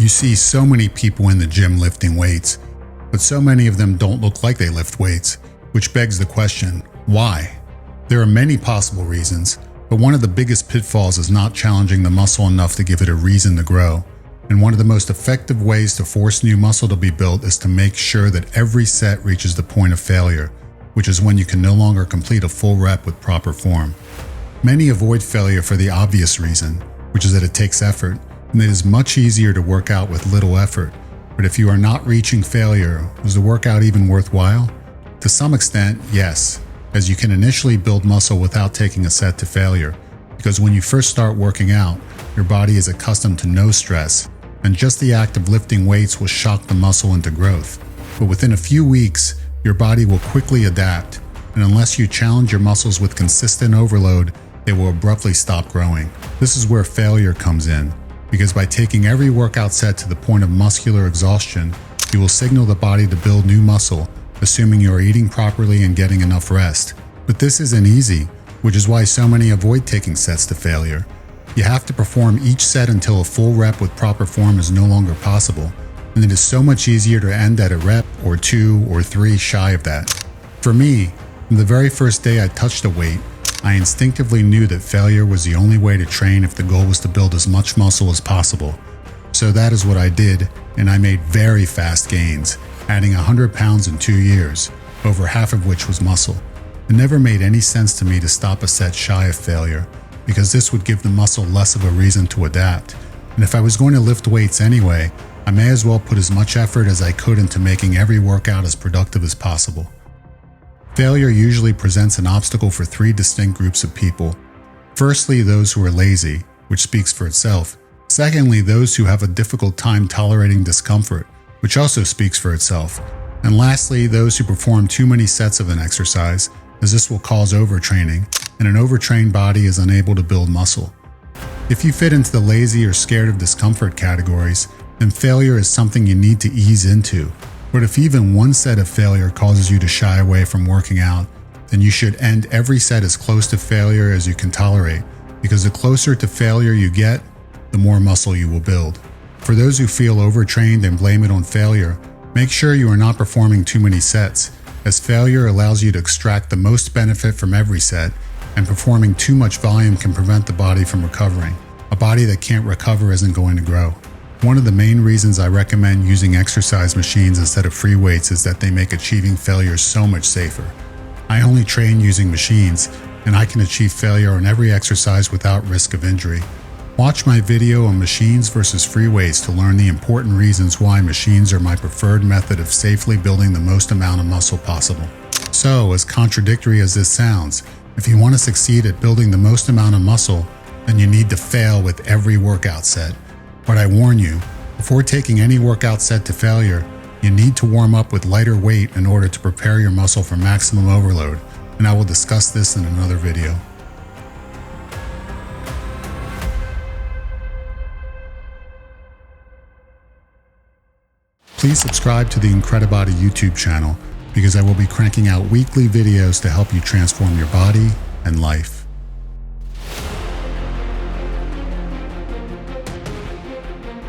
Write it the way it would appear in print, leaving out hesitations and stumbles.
You see so many people in the gym lifting weights, but so many of them don't look like they lift weights, which begs the question, why? There are many possible reasons, but one of the biggest pitfalls is not challenging the muscle enough to give it a reason to grow. And one of the most effective ways to force new muscle to be built is to make sure that every set reaches the point of failure, which is when you can no longer complete a full rep with proper form. Many avoid failure for the obvious reason, which is that it takes effort, and it is much easier to work out with little effort. But if you are not reaching failure, is the workout even worthwhile? To some extent, yes, as you can initially build muscle without taking a set to failure, because when you first start working out, your body is accustomed to no stress, and just the act of lifting weights will shock the muscle into growth. But within a few weeks, your body will quickly adapt, and unless you challenge your muscles with consistent overload, they will abruptly stop growing. This is where failure comes in, because by taking every workout set to the point of muscular exhaustion, you will signal the body to build new muscle, assuming you are eating properly and getting enough rest. But this isn't easy, which is why so many avoid taking sets to failure. You have to perform each set until a full rep with proper form is no longer possible, and it is so much easier to end at a rep or 2 or 3 shy of that. For me, from the very first day I touched a weight, I instinctively knew that failure was the only way to train if the goal was to build as much muscle as possible. So that is what I did, and I made very fast gains, adding 100 pounds in 2 years, over half of which was muscle. It never made any sense to me to stop a set shy of failure, because this would give the muscle less of a reason to adapt. And if I was going to lift weights anyway, I may as well put as much effort as I could into making every workout as productive as possible. Failure usually presents an obstacle for 3 distinct groups of people. Firstly, those who are lazy, which speaks for itself. Secondly, those who have a difficult time tolerating discomfort, which also speaks for itself. And lastly, those who perform too many sets of an exercise, as this will cause overtraining, and an overtrained body is unable to build muscle. If you fit into the lazy or scared of discomfort categories, then failure is something you need to ease into. But if even one set of failure causes you to shy away from working out, then you should end every set as close to failure as you can tolerate, because the closer to failure you get, the more muscle you will build. For those who feel overtrained and blame it on failure, make sure you are not performing too many sets, as failure allows you to extract the most benefit from every set, and performing too much volume can prevent the body from recovering. A body that can't recover isn't going to grow. One of the main reasons I recommend using exercise machines instead of free weights is that they make achieving failure so much safer. I only train using machines, and I can achieve failure on every exercise without risk of injury. Watch my video on machines versus free weights to learn the important reasons why machines are my preferred method of safely building the most amount of muscle possible. So, as contradictory as this sounds, if you want to succeed at building the most amount of muscle, then you need to fail with every workout set. But I warn you, before taking any workout set to failure, you need to warm up with lighter weight in order to prepare your muscle for maximum overload, and I will discuss this in another video. Please subscribe to the IncrediBody YouTube channel, because I will be cranking out weekly videos to help you transform your body and life.